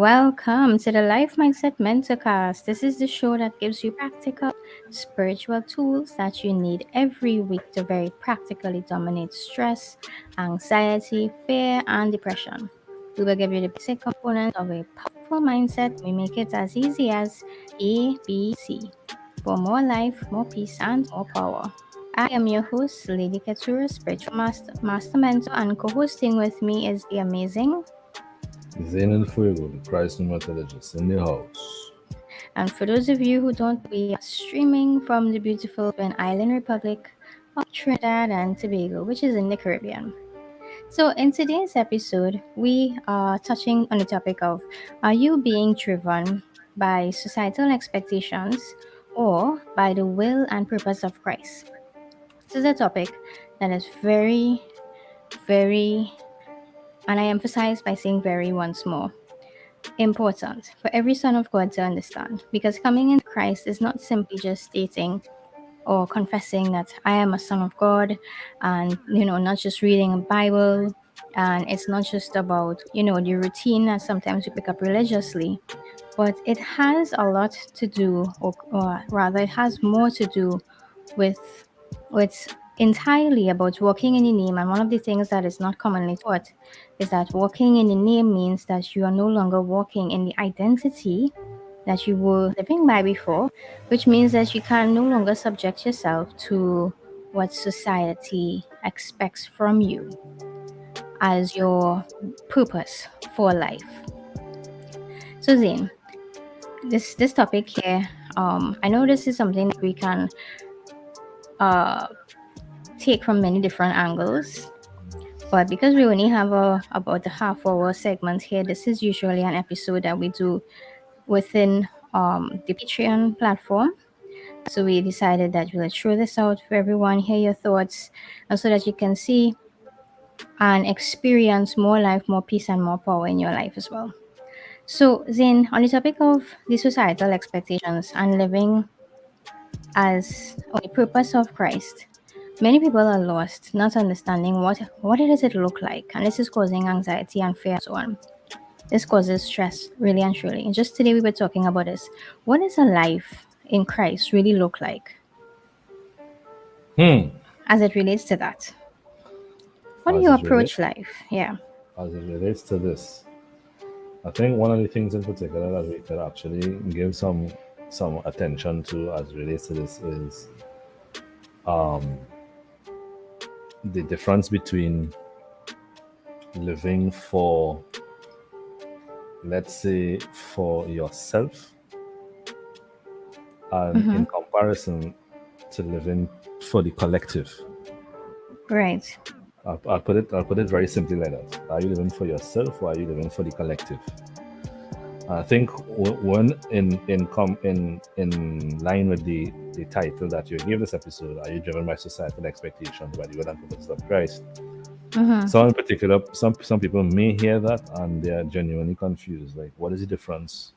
Welcome to the Life Mindset Mentorcast. This is the show that gives you practical spiritual tools that you need every week to very practically dominate stress, anxiety, fear, and depression. We will give you the basic components of a powerful mindset. We make it as easy as ABC for more life, more peace, and more power. I am your host, Lady Katura, spiritual master mentor, and co-hosting with me is the amazing. Zain and Fuego, the Christ pneumatologist in the house. And for those of you who don't, we are streaming from the beautiful Twin Island Republic of Trinidad and Tobago, which is in the Caribbean. So, in today's episode, we are touching on the topic of, are you being driven by societal expectations or by the will and purpose of Christ? This is a topic that is very, very, and I emphasize by saying very once more, important for every son of God to understand, because coming in Christ is not simply just stating or confessing that I am a son of God, and not just reading a Bible, and it's not just about the routine that sometimes we pick up religiously, but it has a lot to do, or rather it has more to do with it's entirely about walking in the name. And one of the things that is not commonly taught is that walking in the name means that you are no longer walking in the identity that you were living by before, which means that you can no longer subject yourself to what society expects from you as your purpose for life. So Zane, this topic here, I know this is something that we can uh take from many different angles. But because we only have about a half hour segment here, this is usually an episode that we do within the Patreon platform. So we decided that we'll throw this out for everyone, hear your thoughts, and so that you can see and experience more life, more peace, and more power in your life as well. So, Zane, on the topic of the societal expectations and living as on the purpose of Christ, many people are lost, not understanding what it does it look like, and this is causing anxiety and fear and so on. This causes stress, really and truly. And just today we were talking about this. What does a life in Christ really look like Hmm. as it relates to that? How do As you it relates, approach life? Yeah. as it relates to this, I think one of the things in particular that we could actually give some attention to as it relates to this is the difference between living for, let's say, for yourself, and Mm-hmm. in comparison to living for the collective. Right. I'll put it very simply like that. Are you living for yourself, or are you living for the collective? I think one in line with the title that you gave this episode, are you driven by societal expectations by the will and purposes of Christ? Mm-hmm. So in particular, some people may hear that and they are genuinely confused. Like, what is the difference?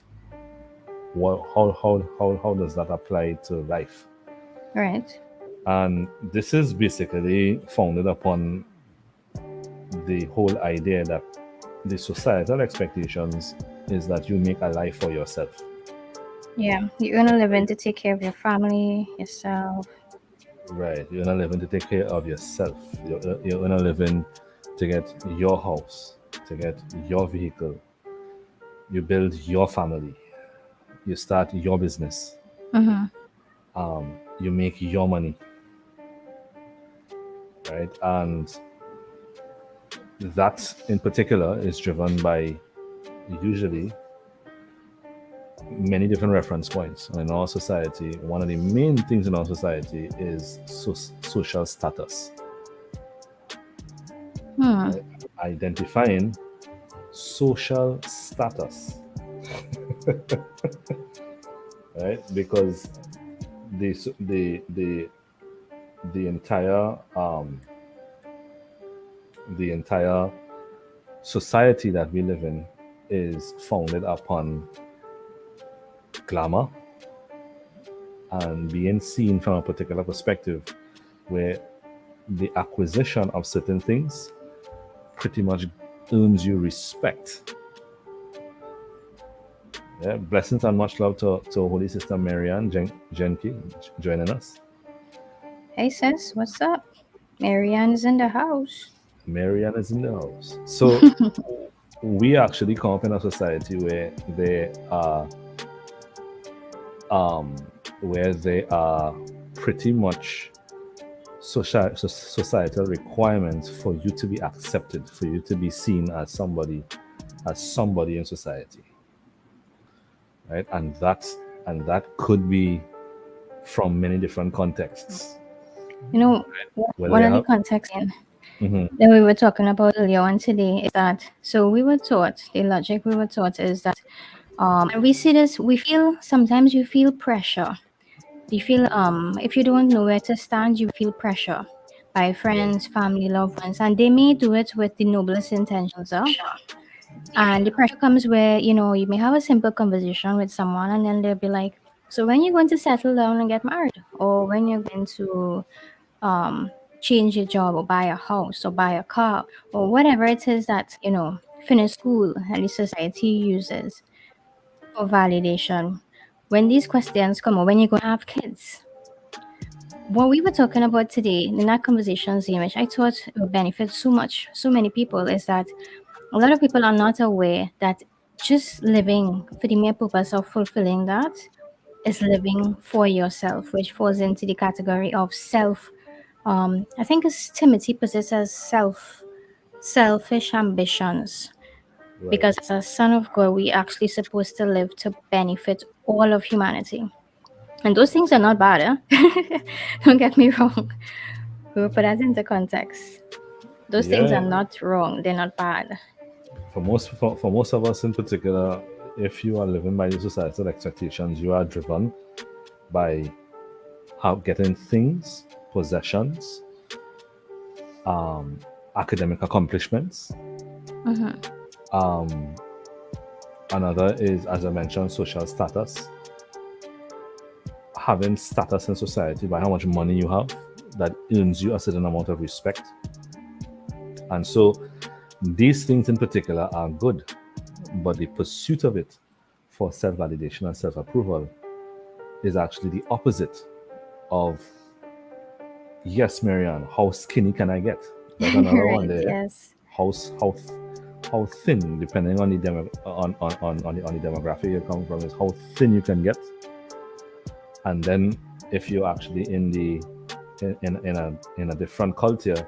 How does that apply to life? Right. And this is basically founded upon the whole idea that the societal expectations is that you make a life for yourself. Yeah. You're gonna live in to take care of your family, yourself. Right. You're not living to take care of yourself. You're not living to get your house, to get your vehicle. You build your family. You start your business. Mm-hmm. You make your money. Right. And that in particular is driven by usually many different reference points. And in our society, one of the main things in our society is social status. Hmm. Right? Identifying social status, right? Because the the entire the entire society that we live in is founded upon glamour and being seen from a particular perspective, where the acquisition of certain things pretty much earns you respect. Yeah, blessings and much love to Holy Sister Marianne Genki joining us. Hey sis, what's up? Marianne is in the house. Marianne is in the house. So we actually come up in a society um where they are pretty much societal requirements for you to be accepted, for you to be seen as somebody in society, right? And that could be from many different contexts. You know, Whether one you of the have, contexts hmm that we were talking about earlier on today is that so we were taught the logic we were taught is that and we see this we feel sometimes you feel pressure. You feel if you don't know where to stand, you feel pressure by right, friends, family, loved ones, and they may do it with the noblest intentions. And the pressure comes where, you may have a simple conversation with someone and then they'll be like, so when you're going to settle down and get married? Or when you're going to um, change your job or buy a house or buy a car or whatever it is that, finish school and the society uses for validation. When these questions come or when you're going to have kids, what we were talking about today in that conversations, which I thought would benefit so many people, is that a lot of people are not aware that just living for the mere purpose of fulfilling that is living for yourself, which falls into the category of self. I think as Timothy puts it as selfish ambitions. right. Because as a son of God, we actually supposed to live to benefit all of humanity. And those things are not bad, eh? Don't get me wrong. We'll put that into context. Those things are Yeah, not wrong. They're not bad. for most of us in particular, if you are living by the societal expectations, you are driven by how getting things, possessions, academic accomplishments. Mm-hmm. Um, Another is, as I mentioned, social status. Having status in society by how much money you have that earns you a certain amount of respect. And so these things in particular are good, but the pursuit of it for self validation and self approval is actually the opposite of, yes, Marianne, how skinny can I get? There's another one Right. there. Yes. How, how, how thin, depending on the, on the demographic you come from, is how thin you can get. And then if you're actually in a different culture,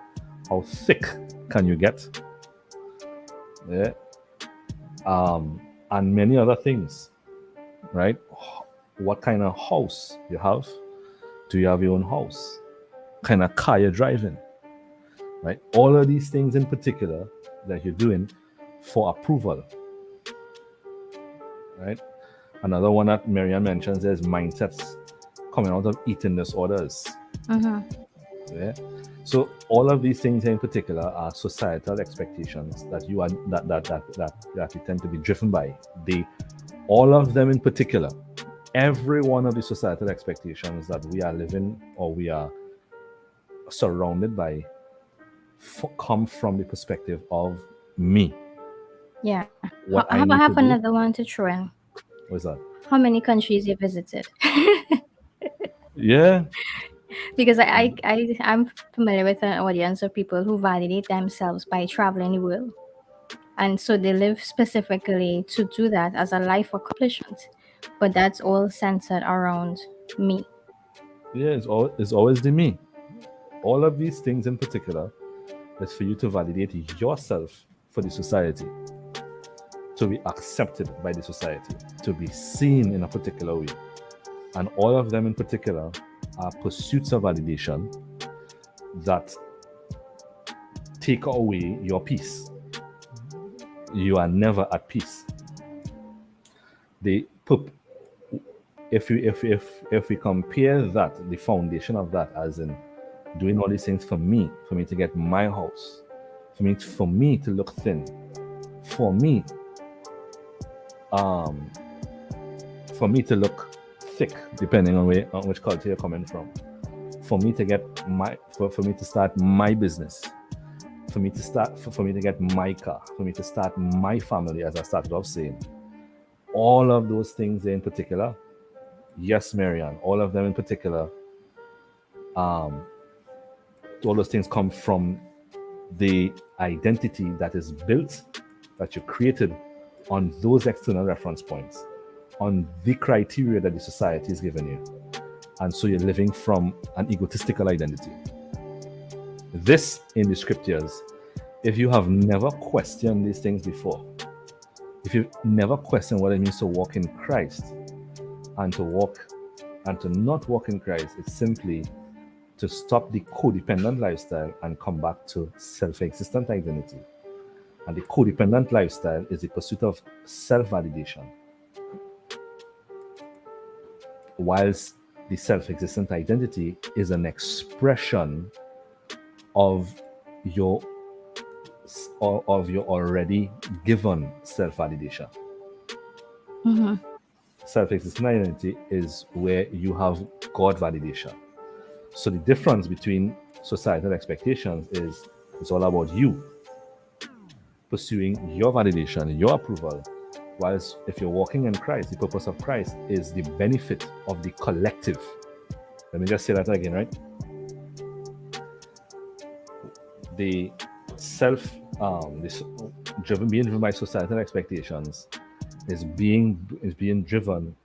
how thick can you get? Yeah. And many other things, right? What kind of house you have? Do you have your own house? Kind of car you're driving, right? All of these things in particular that you're doing for approval, right? Another one that Marianne mentions is mindsets coming out of eating disorders. Mm-hmm. Yeah. So all of these things in particular are societal expectations that you are that you tend to be driven by. They all of them in particular, every one of the societal expectations that we are living or we are surrounded by come from the perspective of me. Yeah. What I I have, I need to have do. another one to throw in. What's that? How many countries you visited? Yeah. Because I'm familiar with an audience of people who validate themselves by traveling the world. And so they live specifically to do that as a life accomplishment. But that's all centered around me. Yeah. It's always the me. All of these things in particular is for you to validate yourself for the society, to be accepted by the society, to be seen in a particular way. And all of them in particular are pursuits of validation that take away your peace. You are never at peace. They put if we compare that, the foundation of that, as in doing all these things for me to get my house, for me to look thin, for me um for me to look thick, depending on where on which culture you're coming from, for me to get for me to start my business, for me to get my car, for me to start my family, as I started off saying, all of those things in particular, yes, Marianne, all of them in particular, all those things come from the identity that is built, that you created on those external reference points, on the criteria that the society is giving you. And so you're living from an egotistical identity. This in the scriptures, if you have never questioned these things before, if you've never questioned what it means to walk in Christ and to walk and to not walk in Christ, it's simply to stop the codependent lifestyle and come back to self existent identity. And the codependent lifestyle is the pursuit of self validation, whilst the self existent identity is an expression of your already given self validation. Mm-hmm. Self existent identity is where you have God validation. So the difference between societal expectations is it's all about you pursuing your validation, your approval. Whilst if you're walking in Christ, the purpose of Christ is the benefit of the collective. Let me just say that again, right? The self, this being driven by societal expectations is being driven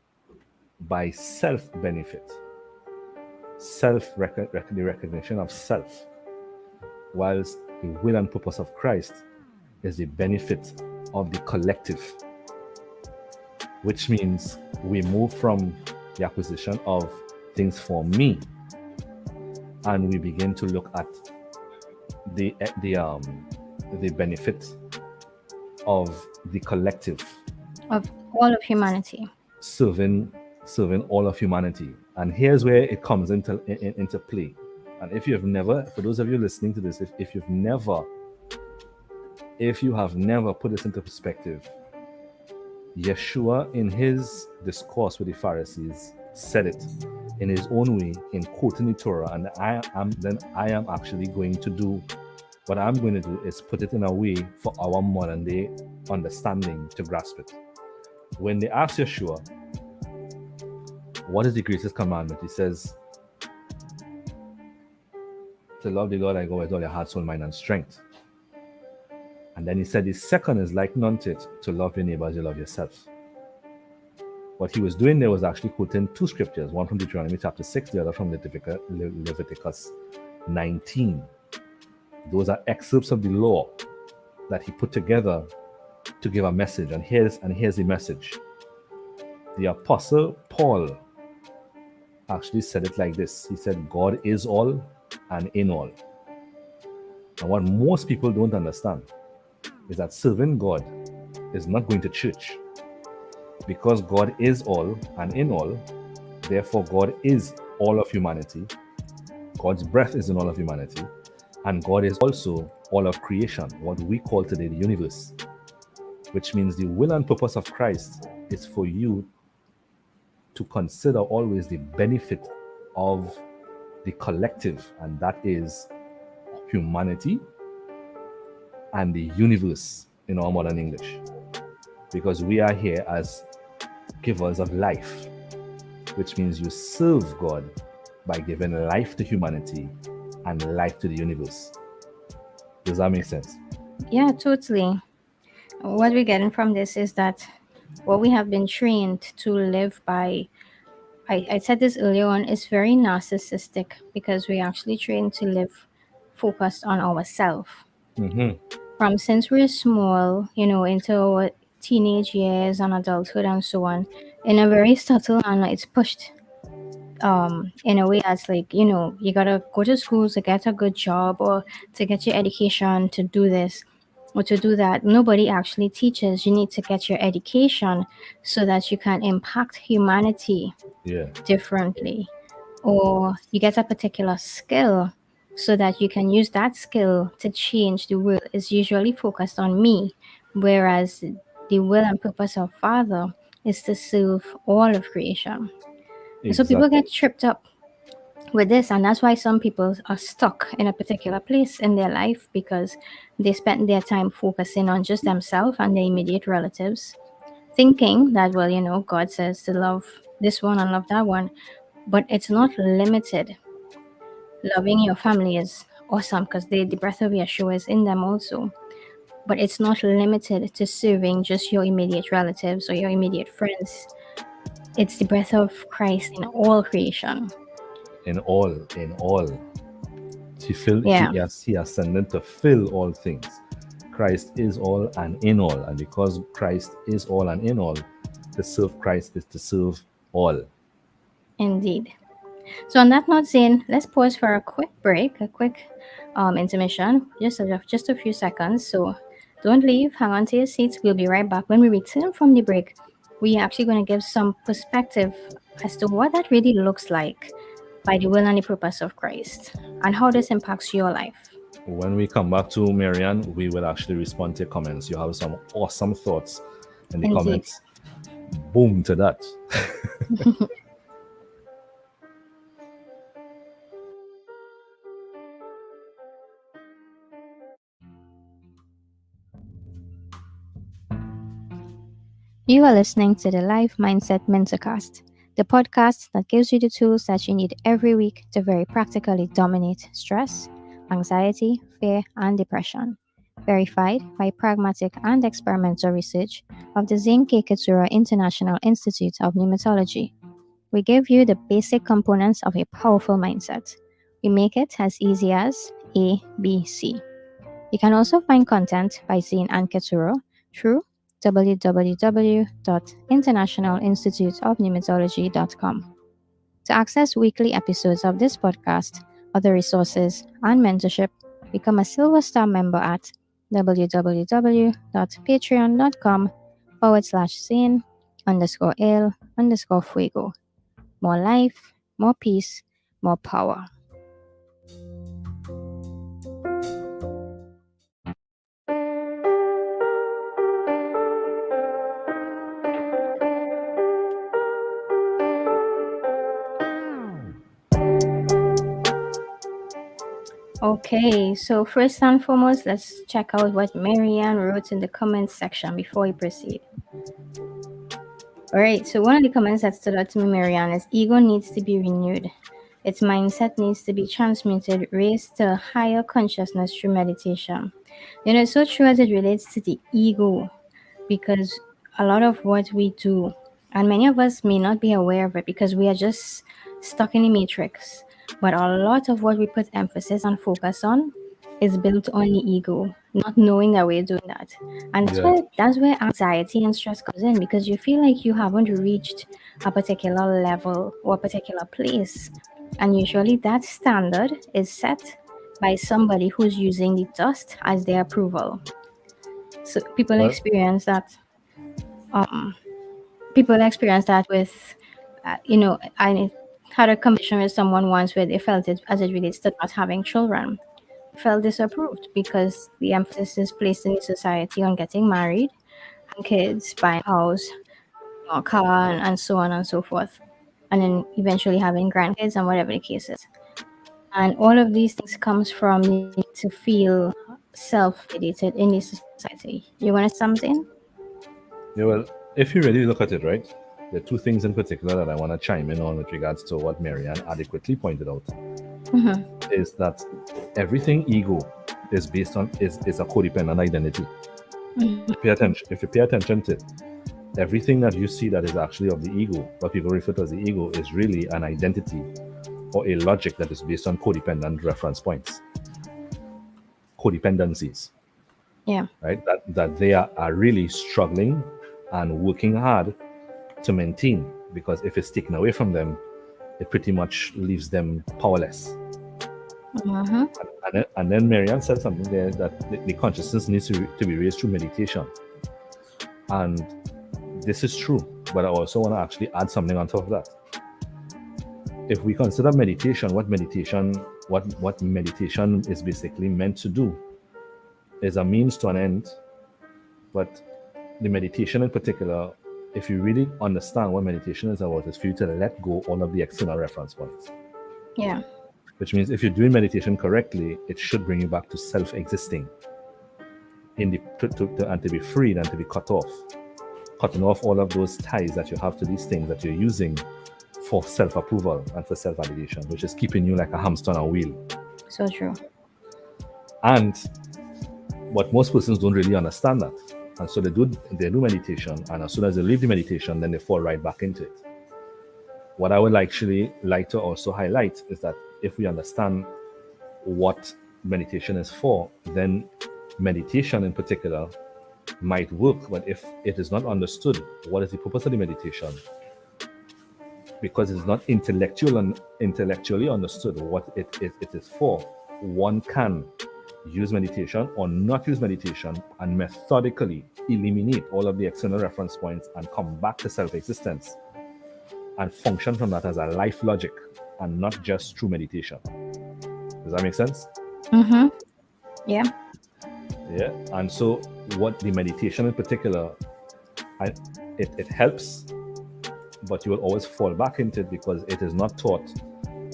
by self benefit, the recognition of self, whilst the will and purpose of Christ is the benefit of the collective, which means we move from the acquisition of things for me and we begin to look at the benefit of the collective, Of all of humanity. serving all of humanity. And here's where it comes into play. And if you have never, for those of you listening to this, if you have never put this into perspective, Yeshua in his discourse with the Pharisees said it in his own way in quoting the Torah, and I am actually going to do what I'm going to do is put it in a way for our modern day understanding to grasp it. When they ask Yeshua, what is the greatest commandment? He says, to love the Lord thy God with all your heart, soul, mind, and strength. And then he said, the second is like unto it, to love your neighbor as you love yourself. What he was doing there was actually quoting two scriptures, one from Deuteronomy chapter 6, the other from Leviticus 19. Those are excerpts of the law that he put together to give a message. And here's the message. The Apostle Paul actually said it like this. He said, God is all and in all. And what most people don't understand is that serving God is not going to church. Because God is all and in all, therefore God is all of humanity. God's breath is in all of humanity. And God is also all of creation, what we call today the universe. Which means the will and purpose of Christ is for you to consider always the benefit of the collective, and that is humanity and the universe in our modern English. Because we are here as givers of life, which means you serve God by giving life to humanity and life to the universe. Does that make sense? Yeah, totally. What we're getting from this is that what we have been trained to live by, I said this earlier on, is very narcissistic because we actually trained to live focused on ourselves. Mm-hmm. From since we're small, into our teenage years and adulthood and so on, in a very subtle manner, it's pushed in a way that's like, you gotta go to school to get a good job or to get your education to do this or to do that. Nobody actually teaches you need to get your education so that you can impact humanity Yeah. differently, or you get a particular skill so that you can use that skill to change the world. Is usually focused on me, whereas the will and purpose of Father is to serve all of creation. And so people Exactly. get tripped up with this, and that's why some people are stuck in a particular place in their life because they spent their time focusing on just themselves and their immediate relatives thinking that, well, God says to love this one and love that one, but it's not limited. Loving your family is awesome because the breath of Yeshua is in them also, but it's not limited to serving just your immediate relatives or your immediate friends. It's the breath of Christ in all creation. In all. Yeah, He ascended to fill all things. Christ is all and in all. And because Christ is all and in all, to serve Christ is to serve all. indeed. So on that note, Zane, let's pause for a quick break, a quick intermission, just a few seconds. So don't leave, hang on to your seats. We'll be right back. When we return from the break, we are actually going to give some perspective as to what that really looks like by the will and the purpose of Christ and how this impacts your life. When we come back to Marianne, we will actually respond to your comments. You have some awesome thoughts in the Indeed. comments. Boom to that. You are listening to the Life Mindset Mentorcast, the podcast that gives you the tools that you need every week to very practically dominate stress, anxiety, fear, and depression. Verified by pragmatic and experimental research of the Zinke Kitsura International Institute of Pneumatology. We give you the basic components of a powerful mindset. We make it as easy as ABC. You can also find content by Zine and Ketsuro through www.internationalinstituteofpneumatology.com. To access weekly episodes of this podcast, other resources, and mentorship, become a Silver Star member at www.patreon.com/Zane_ale_fuego. More life, more peace, more power. Okay, so first and foremost, let's check out what Marianne wrote in the comments section before we proceed. All right, so one of the comments that stood out to me, Marianne, is ego needs to be renewed. Its mindset needs to be transmuted, raised to a higher consciousness through meditation. It's so true as it relates to the ego, because a lot of what we do, and many of us may not be aware of it because we are just stuck in the matrix, but a lot of what we put emphasis and focus on is built on the ego, not knowing that we're doing that. And that's Yeah. where that's where anxiety and stress comes in, because you feel like you haven't reached a particular level or a particular place. And usually that standard is set by somebody who's using the dust as their approval. So Well, um people experience that with I had a conversation with someone once where they felt it as it relates to not having children. Felt disapproved because the emphasis is placed in the society on getting married and kids, buying a house, a car, and so on and so forth, and then eventually having grandkids and whatever the case is. And all of these things comes from the need to feel self-validated in the society. You want to say something? yeah, well, if you really look at it, right, there are two things in particular that I want to chime in on with regards to what Marianne adequately pointed out. Mm-hmm. Is that everything ego is based on is a codependent identity. Mm-hmm. If you pay attention to it, everything that you see that is actually of the ego, what people refer to as the ego, is really an identity or a logic that is based on codependent reference points, codependencies, Yeah. right? That they are really struggling and working hard to maintain, because if it's taken away from them, it pretty much leaves them powerless. Mm-hmm. And then Marianne said something there that the consciousness needs to be raised through meditation. And this is true, but I also want to actually add something on top of that. If we consider meditation, what meditation is basically meant to do is a means to an end. But the meditation in particular, if you really understand what meditation is about, is for you to let go all of the external reference points. Yeah. Which means if you're doing meditation correctly, it should bring you back to self-existing and to be freed and to be cut off cutting off all of those ties that you have to these things that you're using for self-approval and for self-validation, which is keeping you like a hamster on a wheel. So true. And what most persons don't really understand that. And so they do meditation, and as soon as they leave the meditation, then they fall right back into it. What I would actually like to also highlight is that if we understand what meditation is for, then meditation in particular might work. But if it is not understood, what is the purpose of the meditation? Because it's not intellectually understood what it is for, one can use meditation or not use meditation and methodically eliminate all of the external reference points and come back to self-existence and function from that as a life logic and not just through meditation. Does that make sense? Mm-hmm. Yeah. Yeah. And so what the meditation in particular, it helps, but you will always fall back into it because it is not taught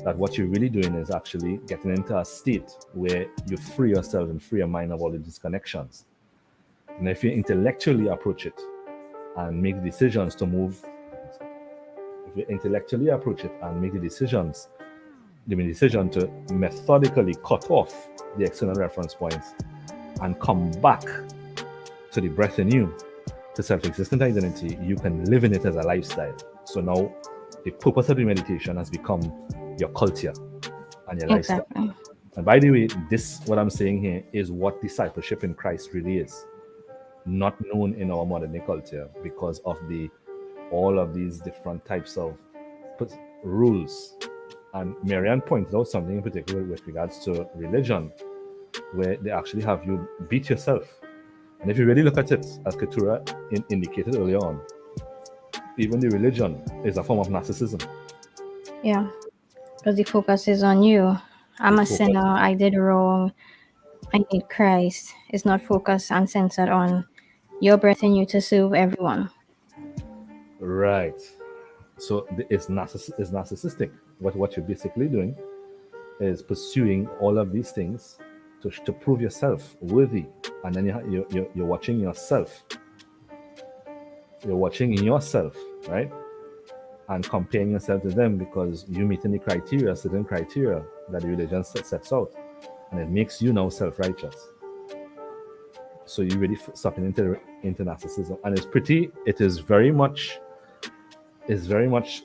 that what you're really doing is actually getting into a state where you free yourself and free your mind of all the disconnections. And if you intellectually approach it and make decisions to move, if you intellectually approach it and make the decision to methodically cut off the external reference points and come back to the breath in you, to self-existent identity, you can live in it as a lifestyle. So now the purpose of the meditation has become your culture and your lifestyle. Exactly. And by the way, what I'm saying here is what discipleship in Christ really is. Not known in our modern day culture because of all of these different types of rules. And Marianne pointed out something in particular with regards to religion, where they actually have you beat yourself. And if you really look at it, as Keturah indicated earlier on, even the religion is a form of narcissism. Yeah. Because the focus is on you. I'm a sinner. I did wrong. I need Christ. It's not focused and centered on your breath in you to serve everyone. Right. So it's narcissistic. What you're basically doing is pursuing all of these things to prove yourself worthy, and then you're watching yourself. You're watching yourself, right? And comparing yourself to them because you're meeting the certain criteria that the religion sets out, and it makes you now self-righteous. So you really sucking into narcissism, and it is very much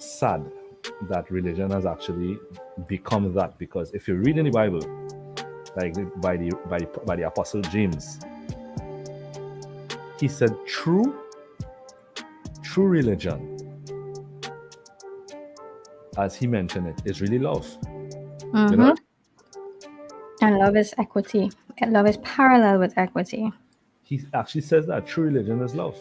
sad that religion has actually become that. Because if you read in the Bible, like by the Apostle James, he said true religion, as he mentioned it, is really love. Mm-hmm. You know? And love is equity. Love is parallel with equity. He actually says that true religion is love.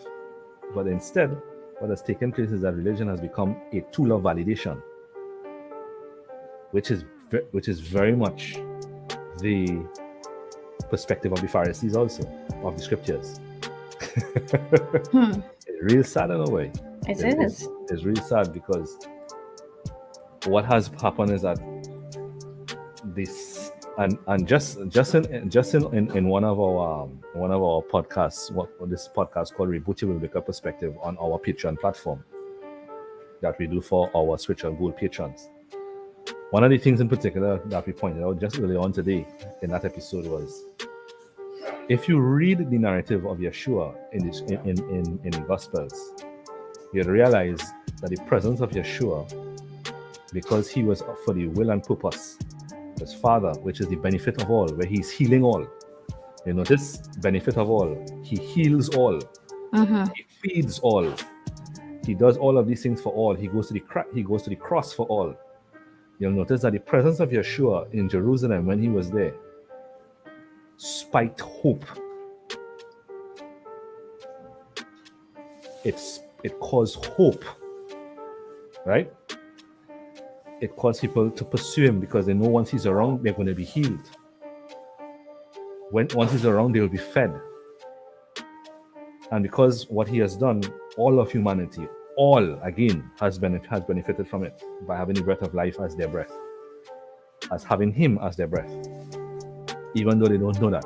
But instead, what has taken place is that religion has become a tool of validation, which is very much the perspective of the Pharisees also, of the scriptures. It's really sad in a way. It is. It's really sad because what has happened is that this and just in one of our podcasts, this podcast called Reboot Your Biblical Perspective on our Patreon platform that we do for our Spiritual Gold patrons. One of the things in particular that we pointed out just earlier on today in that episode was, if you read the narrative of Yeshua in the Gospels, you'd realize that the presence of Yeshua, because he was for the will and purpose of his Father, which is the benefit of all, where he's healing all. You notice, benefit of all. He heals all. Mm-hmm. He feeds all. He does all of these things for all. He goes to the cross for all. You'll notice that the presence of Yeshua in Jerusalem when he was there spiked hope. It caused hope, right? It caused people to pursue him because they know once he's around, they're going to be healed. Once he's around, they will be fed. And because what he has done, all of humanity, has benefited from it by having the breath of life as their breath, as having him as their breath, even though they don't know that.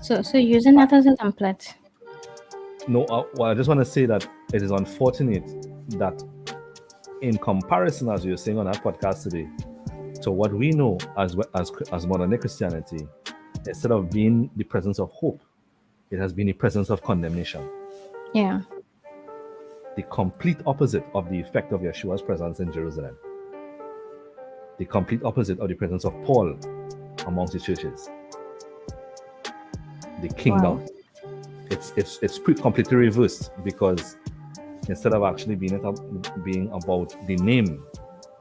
So using that as a template, No, well, I just want to say that it is unfortunate that, in comparison, as you were saying on our podcast today, to what we know as modern day Christianity, instead of being the presence of hope, it has been the presence of condemnation. Yeah. The complete opposite of the effect of Yeshua's presence in Jerusalem. The complete opposite of the presence of Paul amongst the churches. The Wow. kingdom. It's completely reversed, because instead of actually being about the name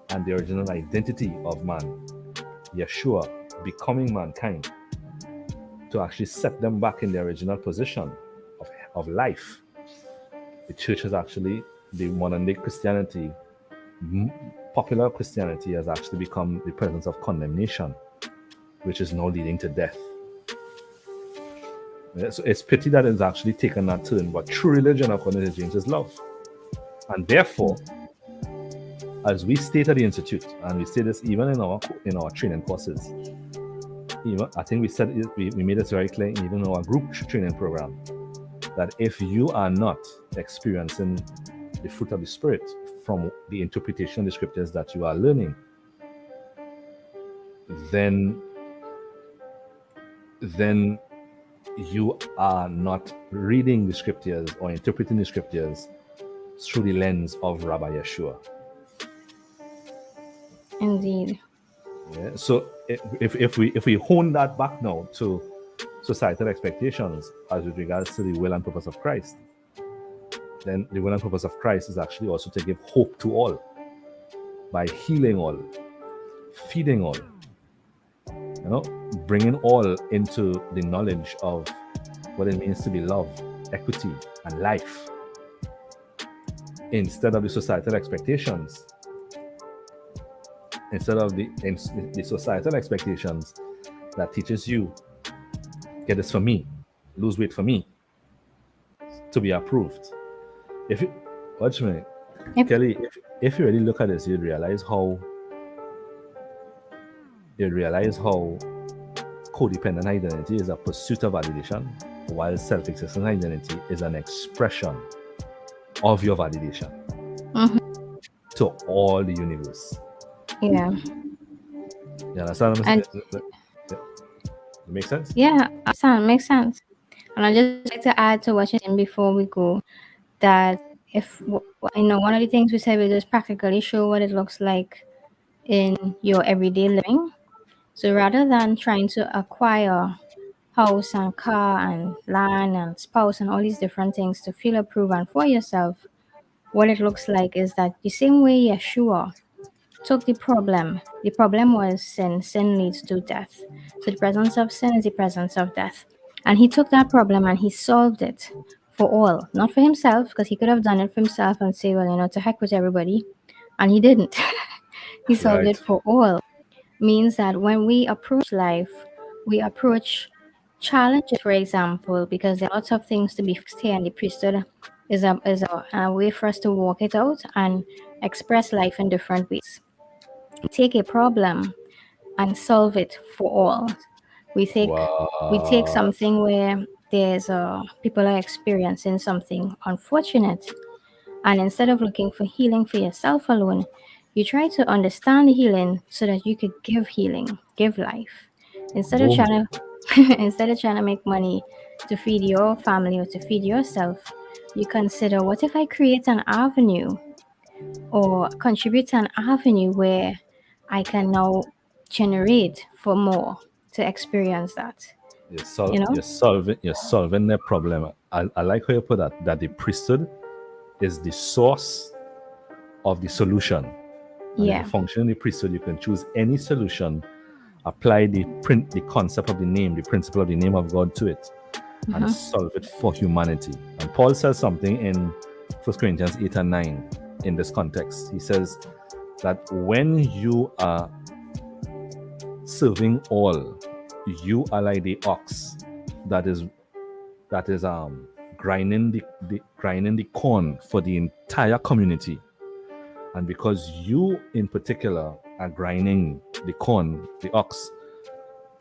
and the original identity of man, Yeshua becoming mankind to actually set them back in their original position of life. The church has actually, the modern day Christianity, popular Christianity, has actually become the presence of condemnation, which is now leading to death. Yeah, so it's pity that it's actually taken that turn, but true religion, according to James, is love. And therefore, as we state at the Institute, and we say this even in our training courses, even I think we made it very clear even in our group training program, that if you are not experiencing the fruit of the Spirit from the interpretation of the scriptures that you are learning, then you are not reading the scriptures or interpreting the scriptures through the lens of Rabbi Yeshua. Indeed. Yeah? So if we hone that back now to societal expectations as with regards to the will and purpose of Christ, then the will and purpose of Christ is actually also to give hope to all by healing all, feeding all, bringing all into the knowledge of what it means to be love, equity, and life, instead of the societal expectations. Instead of the societal expectations that teaches you, get this for me, lose weight for me, to be approved. If you watch me, Yep. Kelly, if you really look at this, you'd realize how codependent identity is a pursuit of validation, while self-existent identity is an expression of your validation Mm-hmm. to all the universe. Yeah. You understand what I'm And saying? It makes sense? yeah, makes sense. And I just like to add to what you're saying before we go that if one of the things we said we just practically show what it looks like in your everyday living. So rather than trying to acquire house and car and land and spouse and all these different things to feel approved and for yourself, what it looks like is that the same way Yeshua took the problem. The problem was sin. Sin leads to death. So the presence of sin is the presence of death. And he took that problem and he solved it for all, not for himself, because he could have done it for himself and say, well, to heck with everybody. And he didn't. He solved Right. it for all. Means that when we approach life, we approach challenges, for example, because there are lots of things to be fixed here, and the priesthood is a way for us to walk it out and express life in different ways. Take a problem and solve it for all. We take we take Wow. something where there's people are experiencing something unfortunate, and instead of looking for healing for yourself alone, you try to understand the healing so that you could give healing, give life. Instead of Boom. trying to instead of trying to make money to feed your family or to feed yourself, you consider what if I create an avenue or contribute to an avenue where I can now generate for more to experience that. You know? You're solving their problem. I like how you put that the priesthood is the source of the solution. And if you Yeah. function in the priesthood, you can choose any solution, apply the concept of the name, the principle of the name of God to it, and Hmm. solve it for humanity. And Paul says something in 1 Corinthians 8 and 9 in this context. He says that when you are serving all, you are like the ox that is grinding the corn for the entire community. And because you in particular are grinding the corn, the ox,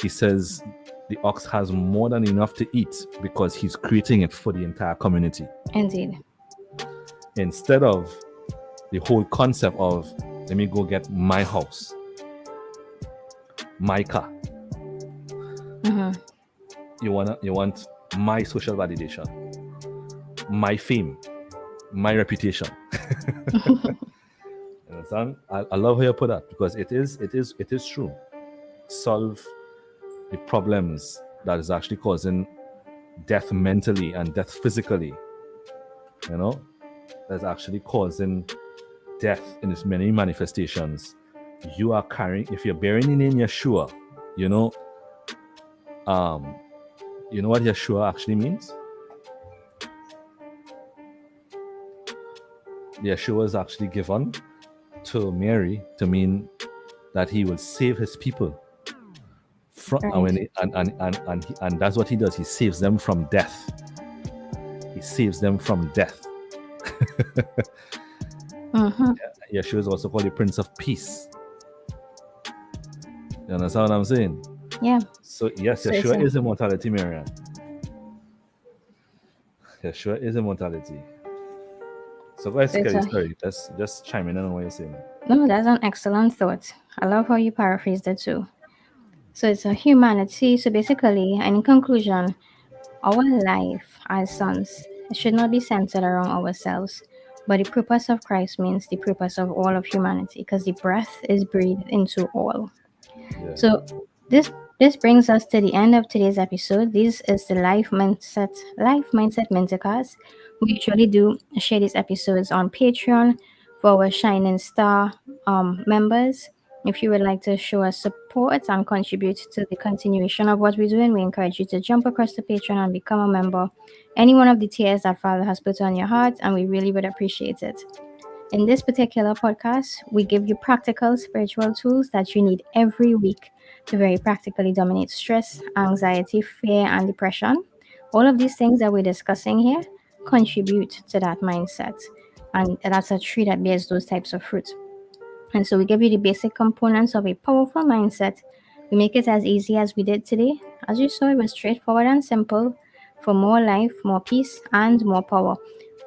he says the ox has more than enough to eat because he's creating it for the entire community. Indeed. Instead of the whole concept of, let me go get my house, my car. Mm-hmm. You want my social validation, my fame, my reputation. You understand? I love how you put that, because it is true. Solve the problems that is actually causing death mentally and death physically. You know, that's actually causing death in its many manifestations. You are carrying, if you're bearing the name Yeshua, you know, you know what Yeshua actually means? Yeshua is actually given to Mary to mean that he will save his people from, and, when Right. he, and that's what he does. He saves them from death. He saves them from death. Mm-hmm. Yeshua is also called the Prince of Peace. You understand what I'm saying? Yeah. So yes, So it's Yeshua a is immortality, Marian. Yeshua is immortality. So go ahead, so it's Kelly. a Sorry, let's just chime in on what you're saying. no, that's an excellent thought. I love how you paraphrased it too. So it's a humanity. So basically, and in conclusion, our life as sons should not be centered around ourselves, but the purpose of Christ means the purpose of all of humanity, because the breath is breathed into all. Yeah. So this this brings us to the end of today's episode. This is the Life Mindset Mentacast. We usually do share these episodes on Patreon for our Shining Star members. If you would like to show us support and contribute to the continuation of what we're doing, we encourage you to jump across the Patreon and become a member. Any one of the tiers that Father has put on your heart, and we really would appreciate it. In this particular podcast, we give you practical spiritual tools that you need every week to very practically dominate stress, anxiety, fear, and depression. All of these things that we're discussing here contribute to that mindset. And that's a tree that bears those types of fruit. And so we give you the basic components of a powerful mindset. We make it as easy as we did today. As you saw, it was straightforward and simple for more life, more peace, and more power.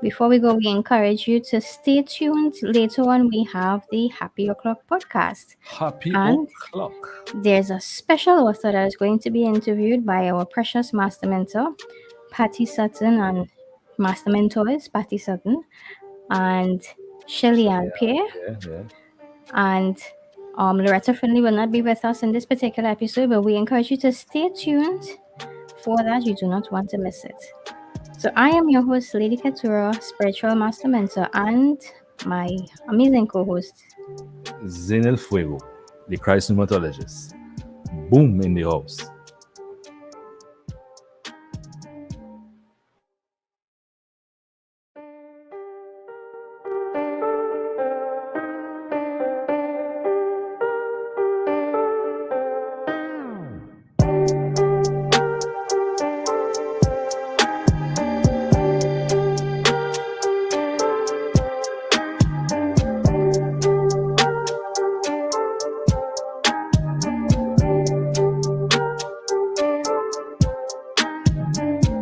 Before we go, we encourage you to stay tuned. Later on, we have the Happy O'Clock podcast. Happy And o'clock. there's a special author that is going to be interviewed by our precious master mentor, Patty Sutton, and master mentor is Patty Sutton and Shelly Ann Pierre. Yeah. And Loretta Finley will not be with us in this particular episode, but we encourage you to stay tuned for that. You do not want to miss it. So I am your host, Lady Katura, spiritual master mentor, and my amazing co-host. Zenel Fuego, the Christ pneumatologist. Boom in the house.